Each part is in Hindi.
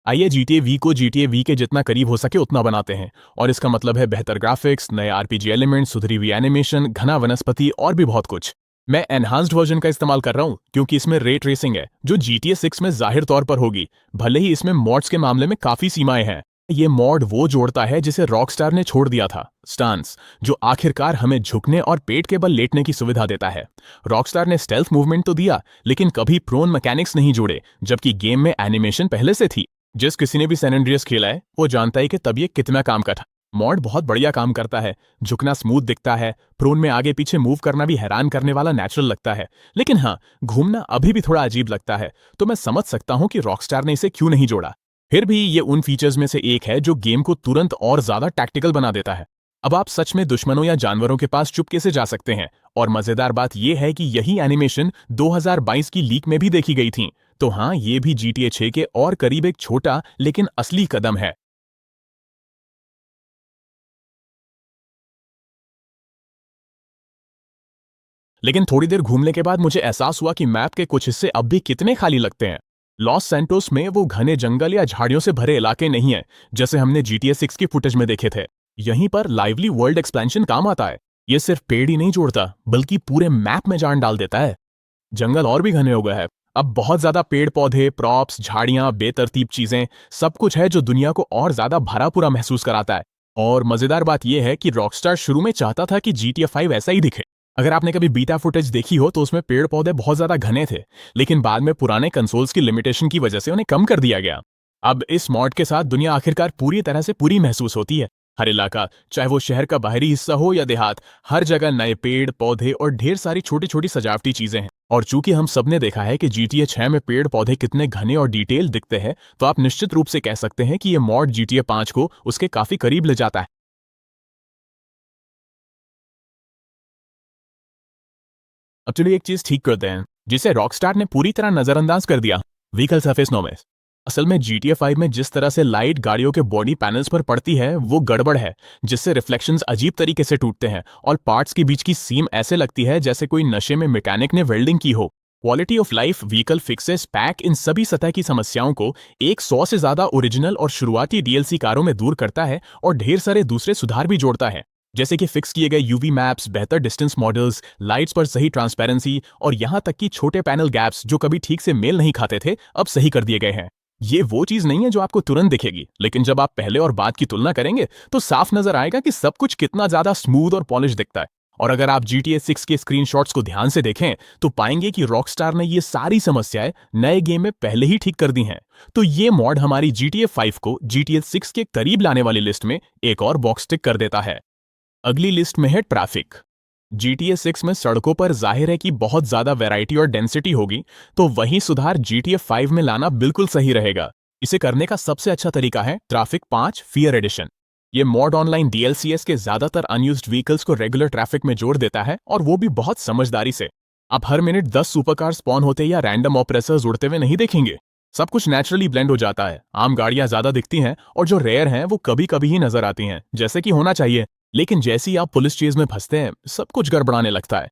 आइए GTA V को GTA V के जितना करीब हो सके उतना बनाते हैं। और इसका मतलब है बेहतर ग्राफिक्स, नए आरपीजी एलिमेंट्स, सुधरी हुई एनिमेशन, घना वनस्पति और भी बहुत कुछ। मैं एनहांस्ड वर्जन का इस्तेमाल कर रहा हूं क्योंकि इसमें रे ट्रेसिंग है जो GTA 6 में जाहिर तौर पर होगी, भले ही इसमें मॉड्स के मामले में काफी सीमाएं हैं। ये मॉड वो जोड़ता है जिसे रॉकस्टार ने छोड़ दिया था, स्टांस, जो आखिरकार हमें झुकने और पेट के बल लेटने की सुविधा देता है। रॉकस्टार ने स्टेल्थ मूवमेंट तो दिया, लेकिन कभी प्रोन मैकेनिक्स नहीं जोड़े, जबकि गेम में एनिमेशन पहले से थी। जिस किसी ने भी सैन एंड्रियास खेला है वो जानता है कि तब ये कितना काम का था। मॉड बहुत बढ़िया काम करता है, झुकना स्मूथ दिखता है, प्रोन में आगे पीछे मूव करना भी हैरान करने वाला नेचुरल लगता है। लेकिन हाँ, घूमना अभी भी थोड़ा अजीब लगता है, तो मैं समझ सकता हूं कि रॉकस्टार ने इसे क्यों नहीं जोड़ा। फिर भी ये उन फीचर्स में से एक है जो गेम को तुरंत और ज्यादा टैक्टिकल बना देता है। अब आप सच में दुश्मनों या जानवरों के पास चुपके से जा सकते हैं, और मजेदार बात यह है कि यही एनिमेशन 2022 की लीक में भी देखी गई थी। तो हाँ, ये भी GTA 6 के और करीब एक छोटा लेकिन असली कदम है। लेकिन थोड़ी देर घूमने के बाद मुझे एहसास हुआ कि मैप के कुछ हिस्से अब भी कितने खाली लगते हैं। लॉस सैंटोस में वो घने जंगल या झाड़ियों से भरे इलाके नहीं है जैसे हमने GTA 6 की फुटेज में देखे थे। यहीं पर लाइवली वर्ल्ड एक्सपेंशन काम आता है। ये सिर्फ पेड़ ही नहीं जोड़ता, बल्कि पूरे मैप में जान डाल देता है। जंगल और भी घने हो गए हैं। अब बहुत ज्यादा पेड़ पौधे, प्रॉप्स, झाड़ियां, बेतरतीब चीजें, सब कुछ है जो दुनिया को और ज्यादा भरा पूरा महसूस कराता है। और मजेदार बात यह है कि रॉकस्टार शुरू में चाहता था कि GTA 5 ऐसा ही दिखे। अगर आपने कभी बीटा फुटेज देखी हो तो उसमें पेड़ पौधे बहुत ज्यादा घने थे, लेकिन बाद में पुराने कंसोल्स की लिमिटेशन की वजह से उन्हें कम कर दिया गया। अब इस मॉड के साथ दुनिया आखिरकार पूरी तरह से पूरी महसूस होती है। हर इलाका, चाहे वो शहर का बाहरी हिस्सा हो या देहात, हर जगह नए पेड़ पौधे और ढेर सारी छोटी छोटी सजावटी चीजें हैं। और चूंकि हम सबने देखा है कि GTA 6 में पेड़ पौधे कितने घने और डिटेल दिखते हैं, तो आप निश्चित रूप से कह सकते हैं कि ये मॉड GTA 5 को उसके काफी करीब ले जाता है। अब चलिए एक चीज ठीक करते हैं जिसे रॉकस्टार ने पूरी तरह नजरअंदाज कर दिया, व्हीकल सरफेस नॉइस। असल में GTA 5 में जिस तरह से लाइट गाड़ियों के बॉडी पैनल्स पर पड़ती है वो गड़बड़ है, जिससे रिफ्लेक्शंस अजीब तरीके से टूटते हैं और पार्ट्स के बीच की सीम ऐसे लगती है जैसे कोई नशे में मैकेनिक ने वेल्डिंग की हो। Quality of life, vehicle fixes, pack, इन सभी सतह की समस्याओं को एक 100 से ज्यादा ओरिजिनल और शुरुआती DLC कारों में दूर करता है और ढेर सारे दूसरे सुधार भी जोड़ता है, जैसे कि फिक्स किए गए यूवी मैप्स, बेहतर डिस्टेंस मॉडल्स, लाइट्स पर सही ट्रांसपेरेंसी, और यहां तक कि छोटे पैनल गैप्स जो कभी ठीक से मेल नहीं खाते थे अब सही कर दिए गए हैं। ये वो चीज नहीं है जो आपको तुरंत दिखेगी, लेकिन जब आप पहले और बाद की तुलना करेंगे तो साफ नजर आएगा कि सब कुछ कितना ज्यादा स्मूथ और पॉलिश दिखता है। और अगर आप GTA 6 के स्क्रीनशॉट्स को ध्यान से देखें तो पाएंगे कि रॉकस्टार ने ये सारी समस्याएं नए गेम में पहले ही ठीक कर दी हैं। तो ये मॉड हमारी GTA 5 को GTA 6 के करीब लाने वाली लिस्ट में एक और बॉक्स टिक कर देता है। अगली लिस्ट में है ट्रैफिक। GTA 6 में सड़कों पर जाहिर है कि बहुत ज्यादा वैरायटी और डेंसिटी होगी, तो वही सुधार GTA 5 में लाना बिल्कुल सही रहेगा। इसे करने का सबसे अच्छा तरीका है ट्रैफिक 5 फियर एडिशन। ये मॉड ऑनलाइन DLCS के ज्यादातर अनयूज्ड व्हीकल्स को रेगुलर ट्रैफिक में जोड़ देता है, और वो भी बहुत समझदारी से। आप हर मिनट 10 सुपरकार स्पॉन होते या रैंडम ऑपरेसर्स उड़ते हुए नहीं देखेंगे। सब कुछ नेचुरली ब्लेंड हो जाता है। आम गाड़ियां ज्यादा दिखती हैं और जो रेयर हैं वो कभी कभी ही नजर आती हैं, जैसे कि होना चाहिए। लेकिन जैसे ही आप पुलिस चेज में फंसते हैं सब कुछ गड़बड़ाने लगता है।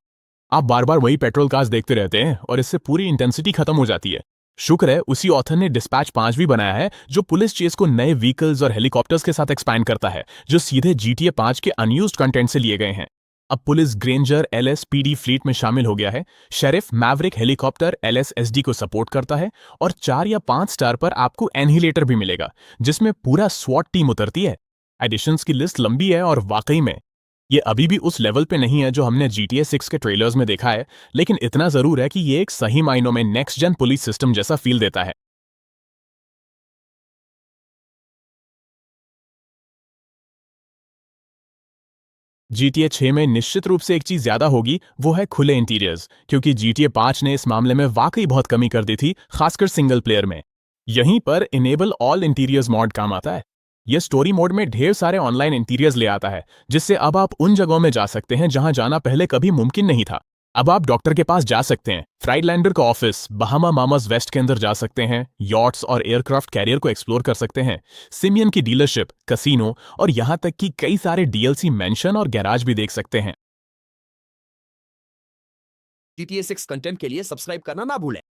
आप बार बार वही पेट्रोल कार्स देखते रहते हैं और इससे पूरी इंटेंसिटी खत्म हो जाती है। शुक्र है उसी ऑथर ने डिस्पैच 5 भी बनाया है जो पुलिस चेज को नए व्हीकल्स और हेलीकॉप्टर्स के साथ एक्सपैंड करता है, जो सीधे GTA 5 के अनयूज्ड कंटेंट से लिए गए हैं। अब पुलिस ग्रेंजर LSPD फ्लीट में शामिल हो गया है। शेरिफ मैवरिक हेलीकॉप्टर LSSD को सपोर्ट करता है, और 4 या 5 स्टार पर आपको एनहिलेटर भी मिलेगा जिसमें पूरा स्वॉट टीम उतरती है। एडिशंस की लिस्ट लंबी है और वाकई में ये अभी भी उस लेवल पे नहीं है जो हमने GTA 6 के ट्रेलर्स में देखा है, लेकिन इतना जरूर है कि ये एक सही मायनों में नेक्स्ट जेन पुलिस सिस्टम जैसा फील देता है। GTA 6 में निश्चित रूप से एक चीज ज्यादा होगी, वो है खुले इंटीरियर्स, क्योंकि GTA 5 ने इस मामले में वाकई बहुत कमी कर दी थी, खासकर सिंगल प्लेयर में। यहीं पर इनेबल ऑल इंटीरियर्स मॉड काम आता है। यह स्टोरी मोड में ढेर सारे ऑनलाइन इंटीरियर्स ले आता है, जिससे अब आप उन जगहों में जा सकते हैं जहां जाना पहले कभी मुमकिन नहीं था। अब आप डॉक्टर के पास जा सकते हैं, फ्राइडलैंडर का ऑफिस, बहामा मामास वेस्ट के अंदर जा सकते हैं, यॉट्स और एयरक्राफ्ट कैरियर को एक्सप्लोर कर सकते हैं, सिमियन की डीलरशिप, कसीनो, और यहां तक कि कई सारे DLC मेंशन और गैराज भी देख सकते हैं। GTA 6 कंटेंट के लिए सब्सक्राइब करना ना भूलें।